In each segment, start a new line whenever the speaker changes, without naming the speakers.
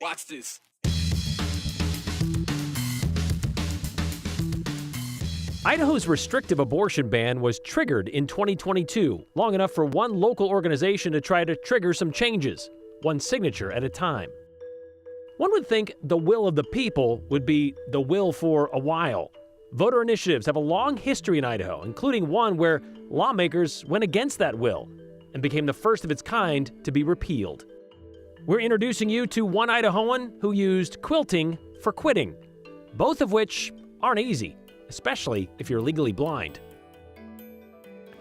Watch this.
Idaho's restrictive abortion ban was triggered in 2022, long enough for one local organization to try to trigger some changes, one signature at a time. One would think the will of the people would be the will for a while. Voter initiatives have a long history in Idaho, including one where lawmakers went against that will and became the first of its kind to be repealed. We're introducing you to one Idahoan who used quilting for quitting, both of which aren't easy, especially if you're legally blind.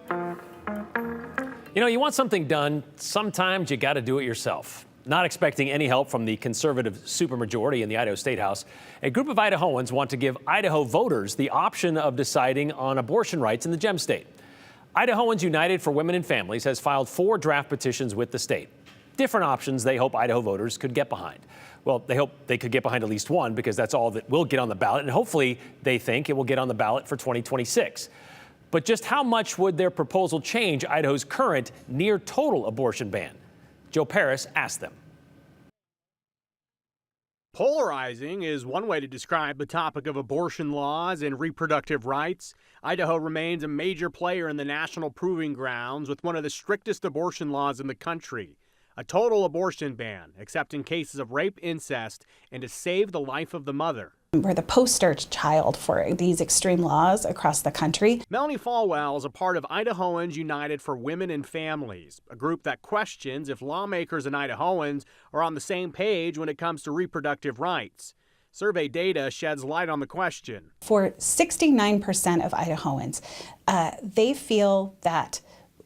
You know, you want something done, sometimes you got to do it yourself. Not expecting any help from the conservative supermajority in the Idaho State House, a group of Idahoans want to give Idaho voters the option of deciding on abortion rights in the Gem State. Idahoans United for Women and Families has filed 4 draft petitions with the state. Different options they hope Idaho voters could get behind. Well, they hope they could get behind at least one because that's all that will get on the ballot, and hopefully they think it will get on the ballot for 2026. But just how much would their proposal change Idaho's current near total abortion ban? Joe Paris asked them.
Polarizing is one way to describe the topic of abortion laws and reproductive rights. Idaho remains a major player in the national proving grounds with one of the strictest abortion laws in the country. A total abortion ban, except in cases of rape, incest, and to save the life of the mother.
We're the poster child for these extreme laws across the country.
Melanie Falwell is a part of Idahoans United for Women and Families, a group that questions if lawmakers and Idahoans are on the same page when it comes to reproductive rights. Survey data sheds light on the question.
For 69% of Idahoans, they feel that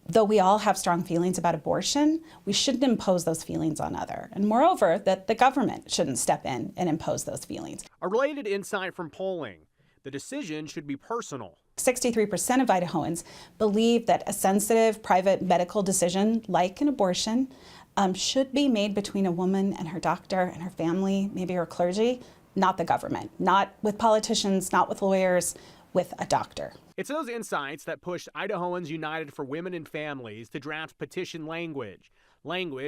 though we all have strong feelings about abortion, we shouldn't impose those feelings on others. And moreover, that the government shouldn't step in and impose those feelings.
A related insight from polling: the decision should be personal.
63% of Idahoans believe that a sensitive private medical decision, like an abortion, should be made between a woman and her doctor and her family, maybe her clergy, not the government, not with politicians, not with lawyers, with a doctor.
It's those insights that pushed Idahoans United for Women and Families to draft petition language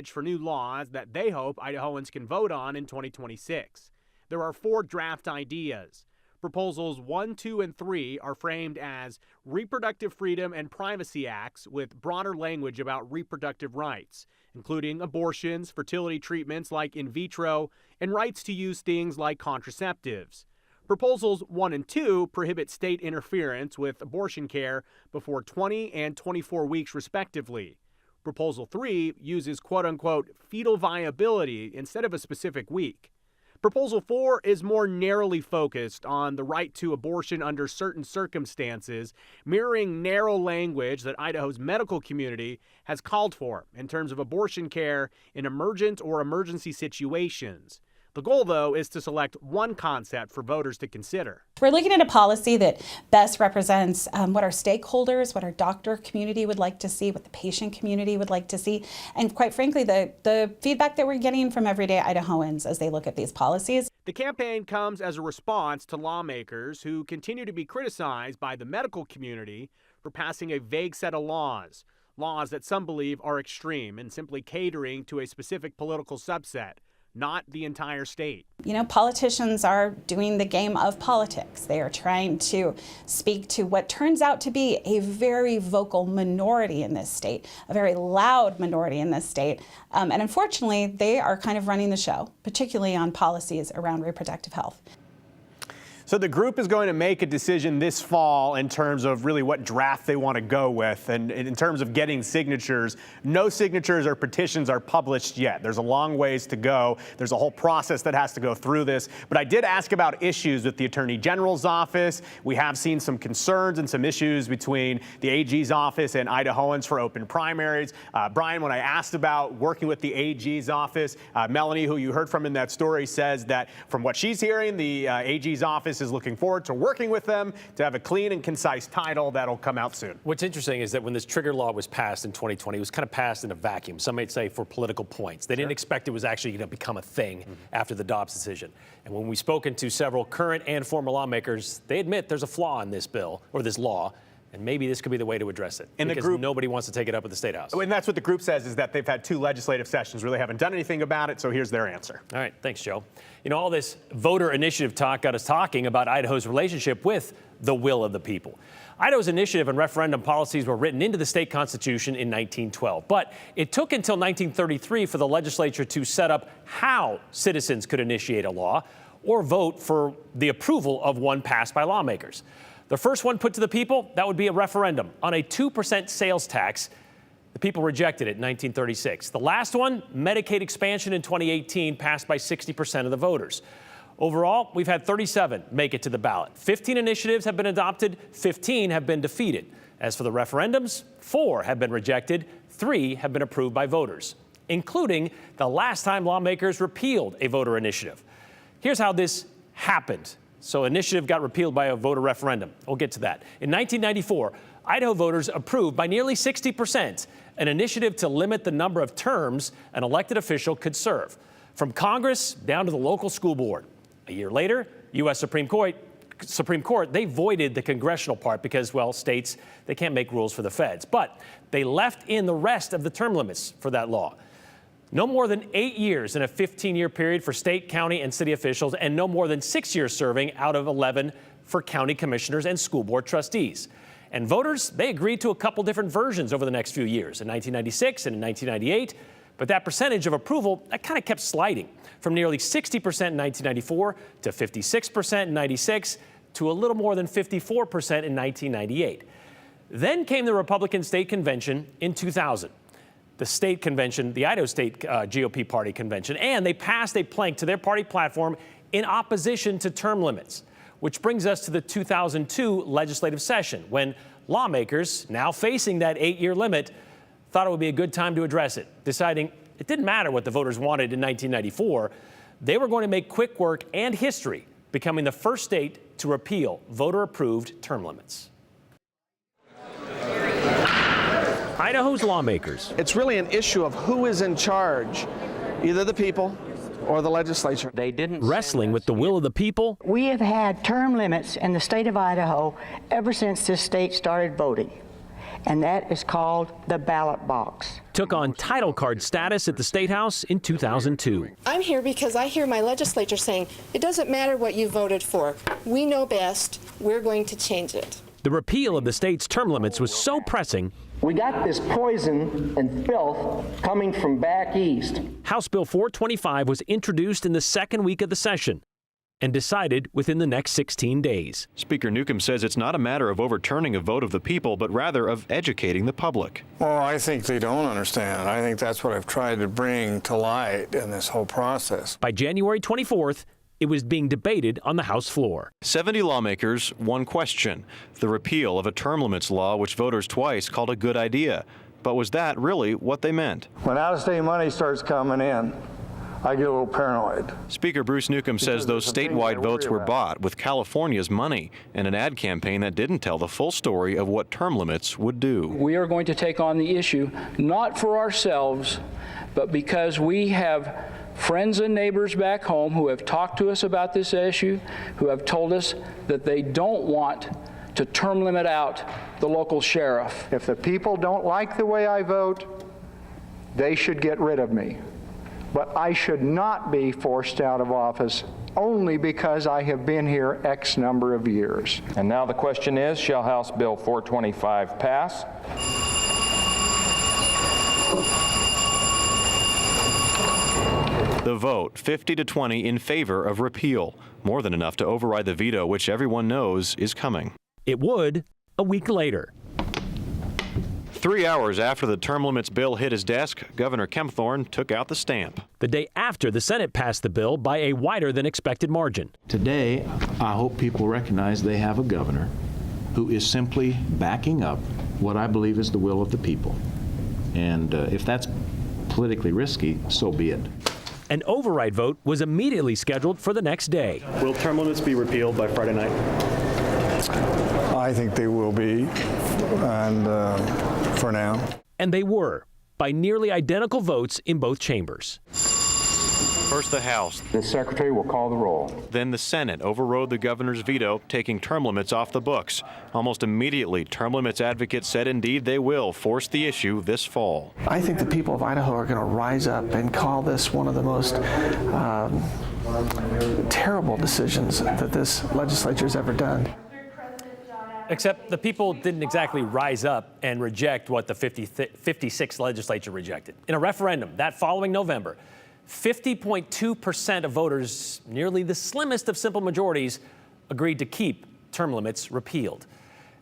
for new laws that they hope Idahoans can vote on in 2026. There are 4 draft ideas. Proposals 1, 2, and 3 are framed as Reproductive Freedom and Privacy Acts with broader language about reproductive rights, including abortions, fertility treatments like in vitro, and rights to use things like contraceptives. Proposals 1 and 2 prohibit state interference with abortion care before 20 and 24 weeks respectively. Proposal 3 uses quote-unquote fetal viability instead of a specific week. Proposal 4 is more narrowly focused on the right to abortion under certain circumstances, mirroring narrow language that Idaho's medical community has called for in terms of abortion care in emergent or emergency situations. The goal, though, is to select one concept for voters to consider.
We're looking at a policy that best represents what our stakeholders, what our doctor community would like to see, what the patient community would like to see, and quite frankly, the feedback that we're getting from everyday Idahoans as they look at these policies.
The campaign comes as a response to lawmakers who continue to be criticized by the medical community for passing a vague set of laws that some believe are extreme and simply catering to a specific political subset, not the entire state.
You know, politicians are doing the game of politics. They are trying to speak to what turns out to be a very vocal minority in this state, a very loud minority in this state. And unfortunately, they are kind of running the show, particularly on policies around reproductive health.
So the group is going to make a decision this fall in terms of really what draft they want to go with. And in terms of getting signatures, no signatures or petitions are published yet. There's a long ways to go. There's a whole process that has to go through this. But I did ask about issues with the Attorney General's office. We have seen some concerns and some issues between the AG's office and Idahoans for open primaries. Brian, when I asked about working with the AG's office, Melanie, who you heard from in that story, says that from what she's hearing, the AG's office is looking forward to working with them to have a clean and concise title that'll come out soon.
What's interesting is that when this trigger law was passed in 2020, it was kind of passed in a vacuum. Some might say for political points. They didn't expect it was actually going to become a thing after the Dobbs decision. And when we've spoken to several current and former lawmakers, they admit there's a flaw in this bill or this law. And maybe this could be the way to address it,
And
because nobody wants to take it up at the State House.
And that's what the group says, is that they've had 2 legislative sessions, really haven't done anything about it, so here's their answer.
All right, thanks, Joe. You know, all this voter initiative talk got us talking about Idaho's relationship with the will of the people. Idaho's initiative and referendum policies were written into the state constitution in 1912, but it took until 1933 for the legislature to set up how citizens could initiate a law or vote for the approval of one passed by lawmakers. The first one put to the people, that would be a referendum on a 2% sales tax. The people rejected it in 1936. The last one, Medicaid expansion in 2018, passed by 60% of the voters. Overall, we've had 37 make it to the ballot. 15 initiatives have been adopted, 15 have been defeated. As for the referendums, 4 have been rejected, 3 have been approved by voters, including the last time lawmakers repealed a voter initiative. Here's how this happened. So initiative got repealed by a voter referendum. We'll get to that. In 1994, Idaho voters approved by nearly 60% an initiative to limit the number of terms an elected official could serve, from Congress down to the local school board. A year later, U.S. Supreme Court, they voided the congressional part because, well, states, they can't make rules for the feds. But they left in the rest of the term limits for that law. No more than 8 years in a 15-year period for state, county, and city officials, and no more than 6 years serving out of 11 for county commissioners and school board trustees. And voters, they agreed to a couple different versions over the next few years, in 1996 and in 1998. But that percentage of approval, that kind of kept sliding from nearly 60% in 1994 to 56% in 96 to a little more than 54% in 1998. Then came the Republican State Convention in 2000. The state convention, the Idaho State GOP party convention, and they passed a plank to their party platform in opposition to term limits, which brings us to the 2002 legislative session, when lawmakers, now facing that 8-year limit, thought it would be a good time to address it, deciding it didn't matter what the voters wanted in 1994. They were going to make quick work and history, becoming the first state to repeal voter-approved term limits. Idaho's lawmakers.
It's really an issue of who is in charge, either the people or the legislature.
They didn't
Wrestling with the will of the people.
We have had term limits in the state of Idaho ever since this state started voting, and that is called the ballot box.
Took on title card status at the State House in 2002.
I'm here because I hear my legislature saying, it doesn't matter what you voted for. We know best. We're going to change it.
The repeal of the state's term limits was so pressing,
we got this poison and filth coming from back east.
House Bill 425 was introduced in the second week of the session and decided within the next 16 days.
Speaker Newcomb says it's not a matter of overturning a vote of the people, but rather of educating the public.
Well, I think they don't understand. I think that's what I've tried to bring to light in this whole process.
By January 24th, it was being debated on the House floor.
70 lawmakers, one question: the repeal of a term limits law which voters twice called a good idea. But was that really what they meant?
When out-of-state money starts coming in, I get a little paranoid.
Speaker Bruce Newcomb says those statewide votes were bought with California's money and an ad campaign that didn't tell the full story of what term limits would do.
We are going to take on the issue, not for ourselves, but because we have friends and neighbors back home who have talked to us about this issue, who have told us that they don't want to term limit out the local sheriff.
If the people don't like the way I vote, they should get rid of me. But I should not be forced out of office only because I have been here X number of years.
And now the question is, shall House Bill 425 pass?
The vote, 50-20 in favor of repeal, more than enough to override the veto which everyone knows is coming.
It would a week later.
3 hours after the term limits bill hit his desk, Governor Kempthorne took out the stamp.
The day after the Senate passed the bill by a wider than expected margin.
Today, I hope people recognize they have a governor who is simply backing up what I believe is the will of the people. And if that's politically risky, so be it.
An override vote was immediately scheduled for the next day.
Will term limits be repealed by Friday night?
I think they will be, and for now.
And they were, by nearly identical votes in both chambers.
First the House.
The Secretary will call the roll.
Then the Senate overrode the governor's veto, taking term limits off the books. Almost immediately, term limits advocates said indeed they will force the issue this fall.
I think the people of Idaho are going to rise up and call this one of the most terrible decisions that this legislature's ever done.
Except the people didn't exactly rise up and reject what the 56th legislature rejected. In a referendum that following November, 50.2% of voters, nearly the slimmest of simple majorities, agreed to keep term limits repealed.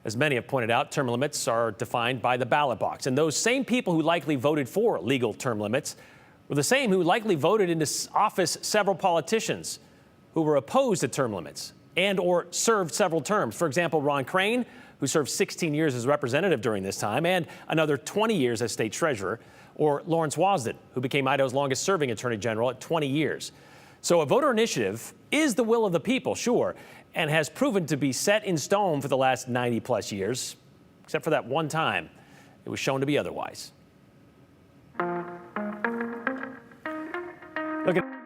As many have pointed out, term limits are defined by the ballot box. And those same people who likely voted for legal term limits were the same who likely voted into office several politicians who were opposed to term limits and or served several terms. For example, Ron Crane, who served 16 years as representative during this time and another 20 years as state treasurer, or Lawrence Wasden, who became Idaho's longest serving attorney general at 20 years. So a voter initiative is the will of the people, sure, and has proven to be set in stone for the last 90 plus years, except for that one time it was shown to be otherwise. Look at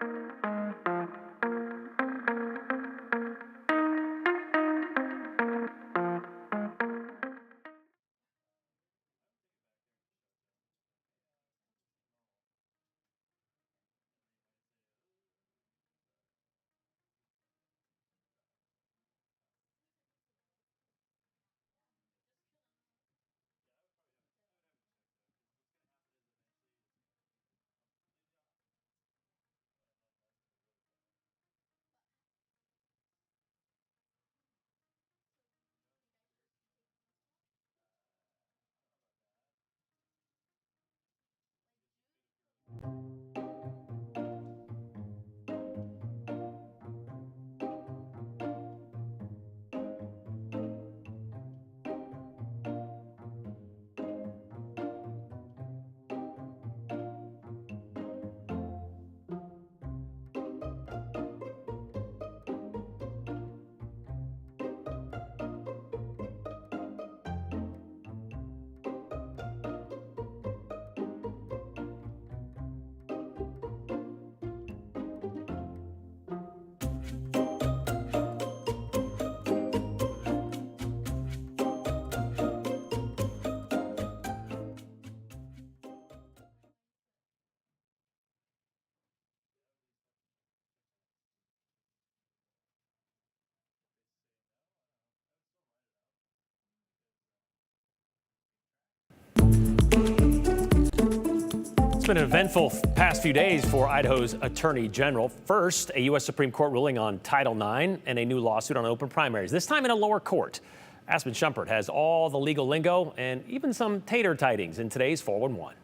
It's been an eventful past few days for Idaho's Attorney General. First, a U.S. Supreme Court ruling on Title IX and a new lawsuit on open primaries, this time in a lower court. Aspen Shumpert has all the legal lingo and even some tater tidings in today's 411.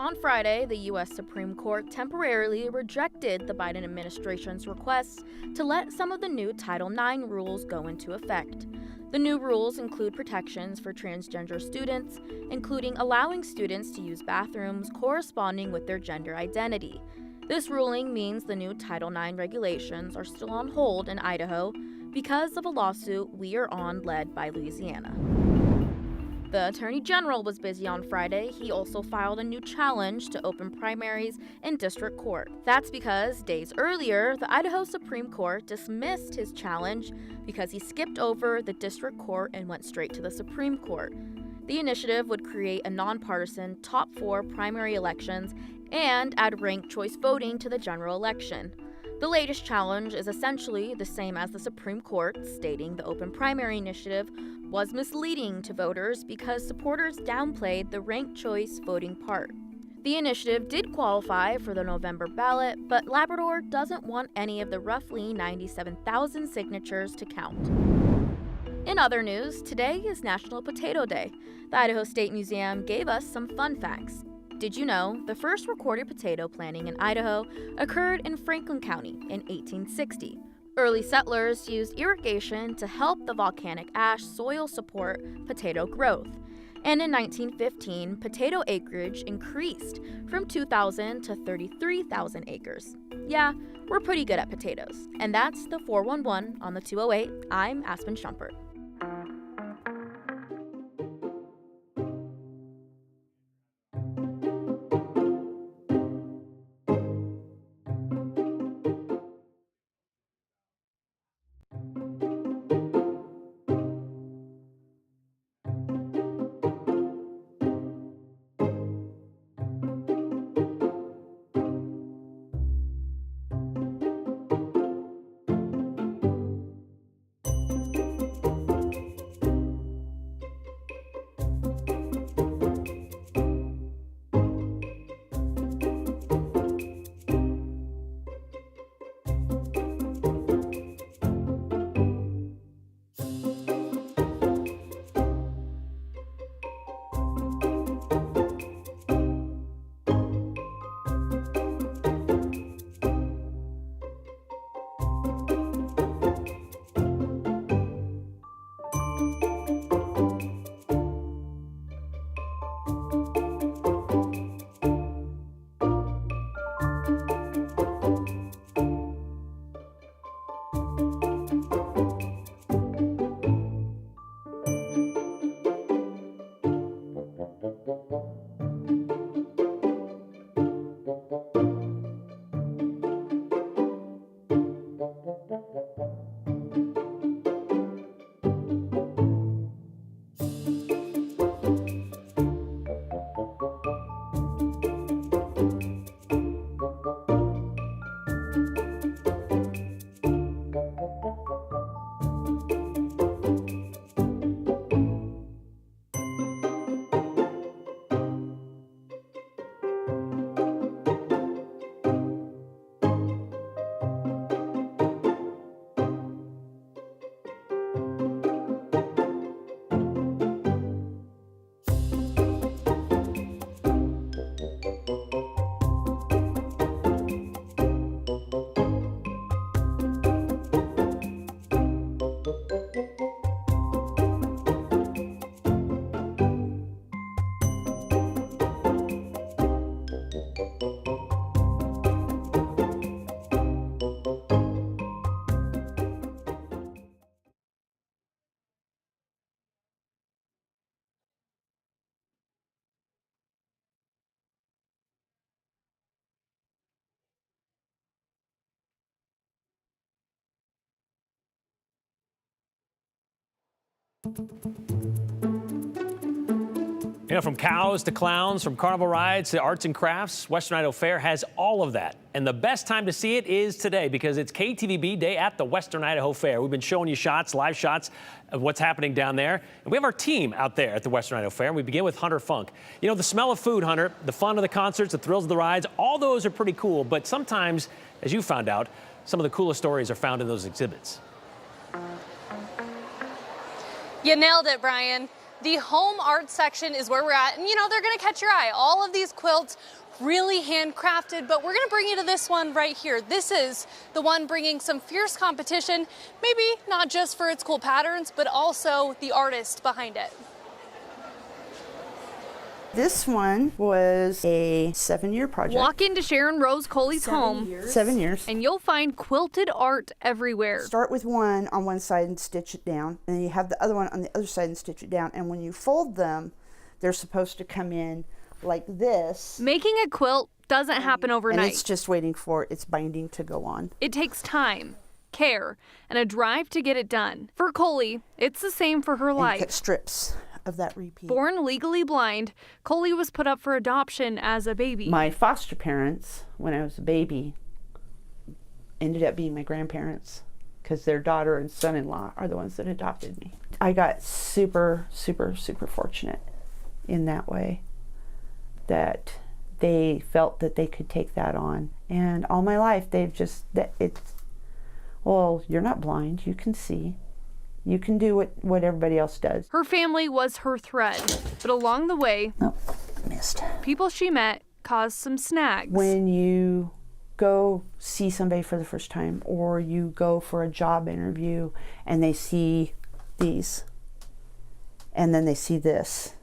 On Friday, the U.S. Supreme Court temporarily rejected the Biden administration's request to let some of the new Title IX rules go into effect. The new rules include protections for transgender students, including allowing students to use bathrooms corresponding with their gender identity. This ruling means the new Title IX regulations are still on hold in Idaho because of a lawsuit we are on led by Louisiana. The Attorney General was busy on Friday. He also filed a new challenge to open primaries in district court. That's because days earlier, the Idaho Supreme Court dismissed his challenge because he skipped over the district court and went straight to the Supreme Court. The initiative would create a nonpartisan top 4 primary elections and add ranked choice voting to the general election. The latest challenge is essentially the same as the Supreme Court, stating the open primary initiative was misleading to voters because supporters downplayed the ranked choice voting part. The initiative did qualify for the November ballot, but Labrador doesn't want any of the roughly 97,000 signatures to count. In other news, today is National Potato Day. The Idaho State Museum gave us some fun facts. Did you know the first recorded potato planting in Idaho occurred in Franklin County in 1860? Early settlers used irrigation to help the volcanic ash soil support potato growth. And in 1915, potato acreage increased from 2,000 to 33,000 acres. Yeah, we're pretty good at potatoes. And that's the 411 on the 208. I'm Aspen Shumpert.
You know, from cows to clowns, from carnival rides to arts and crafts, Western Idaho Fair has all of that. And the best time to see it is today because it's KTVB Day at the Western Idaho Fair. We've been showing you shots, live shots of what's happening down there. And we have our team out there at the Western Idaho Fair. And we begin with Hunter Funk. You know, the smell of food, Hunter, the fun of the concerts, the thrills of the rides, all those are pretty cool. But sometimes, as you found out, some of the coolest stories are found in those exhibits.
You nailed it, Brian. The home art section is where we're at, and you know, they're gonna catch your eye. All of these quilts really handcrafted, but we're gonna bring you to this one right here. This is the one bringing some fierce competition, maybe not just for its cool patterns, but also the artist behind it.
This one was a 7-year project.
Walk into Sharon Rose Coley's home.
7 years.
And you'll find quilted art everywhere.
Start with one on one side and stitch it down. And then you have the other one on the other side and stitch it down. And when you fold them, they're supposed to come in like this.
Making a quilt doesn't happen overnight.
And it's just waiting for its binding to go on.
It takes time, care, and a drive to get it done. For Coley, it's the same for her life.
Cut strips of that repeat.
Born legally blind, Coley was put up for adoption as a baby.
My foster parents, when I was a baby, ended up being my grandparents because their daughter and son-in-law are the ones that adopted me. I got super, super, super fortunate in that way that they felt that they could take that on. And all my life, they've just, well, you're not blind, you can see. You can do what everybody else does.
Her family was her thread, but along the way,
missed.
People she met caused some snags.
When you go see somebody for the first time, or you go for a job interview and they see these, and then they see this,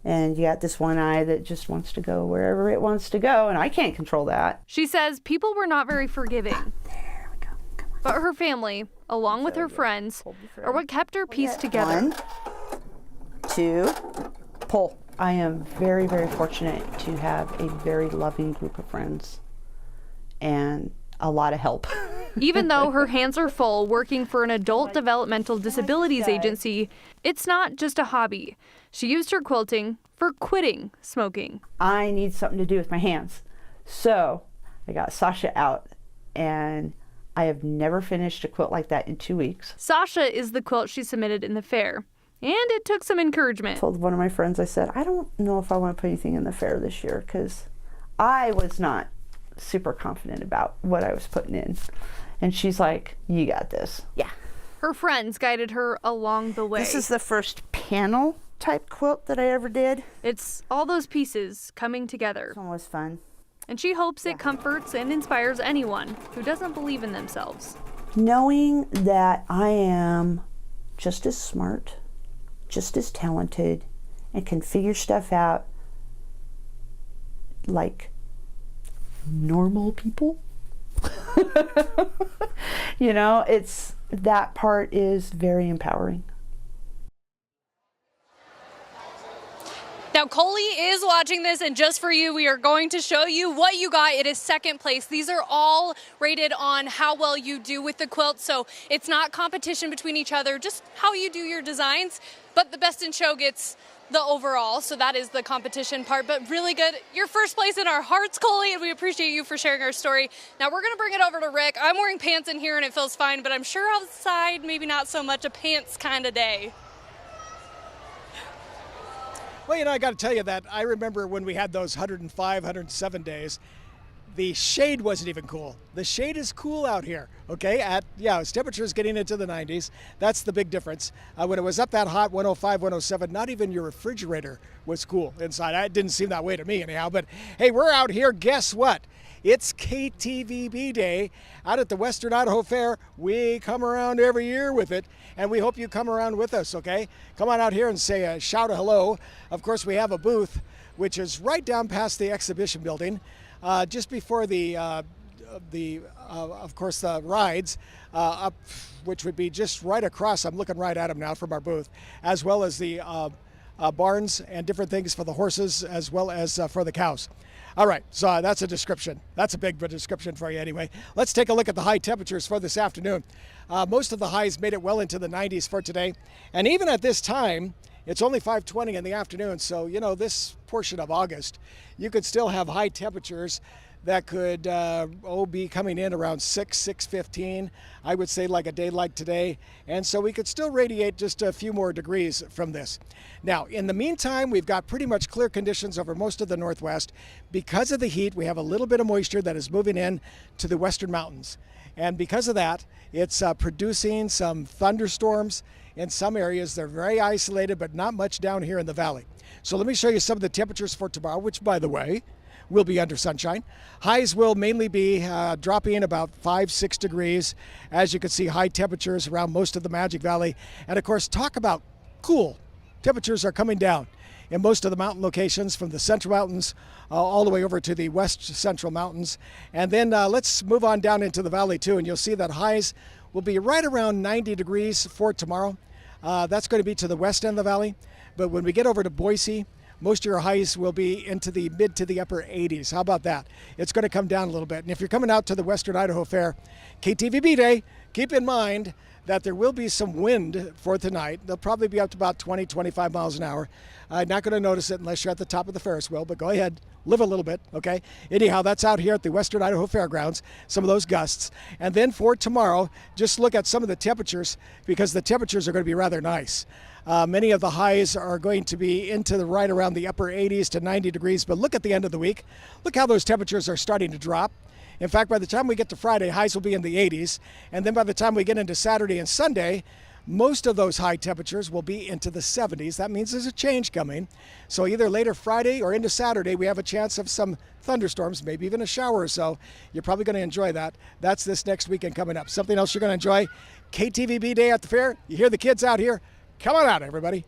and you got this one eye that just wants to go wherever it wants to go, and I can't control that.
She says people were not very forgiving. But her family, along with her friends, are what kept her pieced together.
1, 2, pull. I am very, very fortunate to have a very loving group of friends and a lot of help.
Even though her hands are full working for an adult developmental disabilities agency, it's not just a hobby. She used her quilting for quitting smoking.
I need something to do with my hands. So I got Sasha out, and I have never finished a quilt like that in 2 weeks.
Sasha is the quilt she submitted in the fair, and it took some encouragement.
I told one of my friends, I said, I don't know if I want to put anything in the fair this year because I was not super confident about what I was putting in. And she's like, you got this. Yeah.
Her friends guided her along the way.
This is the first panel type quilt that I ever did.
It's all those pieces coming together.
It's almost fun.
And she hopes it comforts and inspires anyone who doesn't believe in themselves.
Knowing that I am just as smart, just as talented, and can figure stuff out like normal people. You know, that part is very empowering.
Now, Coley is watching this, and just for you, we are going to show you what you got. It is second place. These are all rated on how well you do with the quilt, so it's not competition between each other, just how you do your designs. But the best in show gets the overall, so that is the competition part, but really good. You're first place in our hearts, Coley, and we appreciate you for sharing our story. Now, we're going to bring it over to Rick. I'm wearing pants in here, and it feels fine, but I'm sure outside, maybe not so much a pants kind of day.
Well, you know, I got to tell you that I remember when we had those 105, 107 days, The shade wasn't even cool. The shade is cool out here, okay? Its temperature is getting into the 90s. That's the big difference. When it was up that hot, 105, 107, not even your refrigerator was cool inside. It didn't seem that way to me anyhow. But hey, we're out here. Guess what? It's KTVB Day out at the Western Idaho Fair. We come around every year with it, and we hope you come around with us, okay? Come on out here and say shout a hello. Of course, we have a booth, which is right down past the exhibition building. Just before the rides up, which would be just right across. I'm looking right at them now from our booth, as well as the barns and different things for the horses, as well as for the cows. All right, so that's a description. That's a big description for you anyway. Let's take a look at the high temperatures for this afternoon. Most of the highs made it well into the 90s for today, and even at this time, it's only 5:20 in the afternoon, so this portion of August, you could still have high temperatures that could be coming in around 6:15. I would say like a day like today, and so we could still radiate just a few more degrees from this. Now, in the meantime, we've got pretty much clear conditions over most of the Northwest. Because of the heat, we have a little bit of moisture that is moving in to the western mountains, and because of that, it's producing some thunderstorms. In some areas, they're very isolated, but not much down here in the valley. So let me show you some of the temperatures for tomorrow, which, by the way, will be under sunshine. Highs will mainly be dropping about 5-6 degrees. As you can see, high temperatures around most of the Magic Valley. And of course, talk about cool. Temperatures are coming down in most of the mountain locations, from the Central Mountains all the way over to the West Central Mountains. And then let's move on down into the valley too, and you'll see that highs will be right around 90 degrees for tomorrow. That's going to be to the west end of the valley. But when we get over to Boise, most of your highs will be into the mid to the upper 80s. How about that? It's going to come down a little bit. And if you're coming out to the Western Idaho Fair, KTVB Day, keep in mind that there will be some wind for tonight. They'll probably be up to about 20, 25 miles an hour. Not going to notice it unless you're at the top of the Ferris wheel, but go ahead, live a little bit, okay? Anyhow, that's out here at the Western Idaho Fairgrounds, some of those gusts. And then for tomorrow, just look at some of the temperatures, because the temperatures are going to be rather nice. Many of the highs are going to be into the right around the upper 80s to 90 degrees, but look at the end of the week. Look how those temperatures are starting to drop. In fact, by the time we get to Friday, highs will be in the 80s. And then by the time we get into Saturday and Sunday, most of those high temperatures will be into the 70s. That means there's a change coming. So either later Friday or into Saturday, we have a chance of some thunderstorms, maybe even a shower or so. You're probably going to enjoy that. That's this next weekend coming up. Something else you're going to enjoy, KTVB Day at the fair. You hear the kids out here? Come on out, everybody.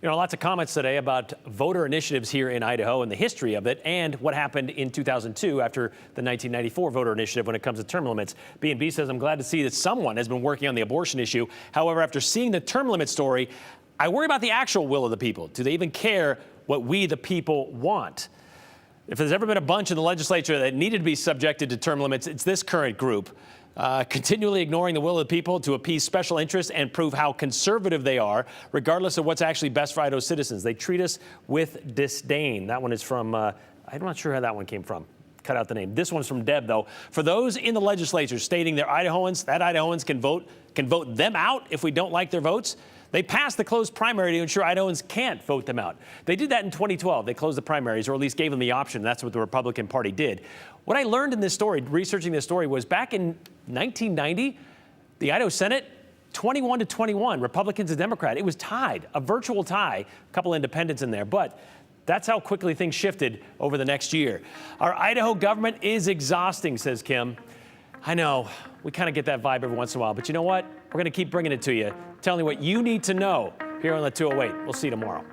You know, lots of comments today about voter initiatives here in Idaho and the history of it and what happened in 2002 after the 1994 voter initiative when it comes to term limits. B&B says, I'm glad to see that someone has been working on the abortion issue. However, after seeing the term limit story, I worry about the actual will of the people. Do they even care what we, the people, want? If there's ever been a bunch in the legislature that needed to be subjected to term limits, it's this current group. Continually ignoring the will of the people to appease special interests and prove how conservative they are, regardless of what's actually best for Idaho citizens. They treat us with disdain. That one is from, I'm not sure how that one came from. Cut out the name. This one's from Deb, though. For those in the legislature stating they're Idahoans, that Idahoans can vote them out if we don't like their votes. They passed the closed primary to ensure Idahoans can't vote them out. They did that in 2012. They closed the primaries, or at least gave them the option. That's what the Republican Party did. What I learned in this story, researching this story, was back in 1990, the Idaho Senate, 21-21, Republicans and Democrats. It was tied, a virtual tie, a couple independents in there. But that's how quickly things shifted over the next year. Our Idaho government is exhausting, says Kim. I know, we kind of get that vibe every once in a while, but you know what? We're going to keep bringing it to you, telling you what you need to know here on the 208. We'll see you tomorrow.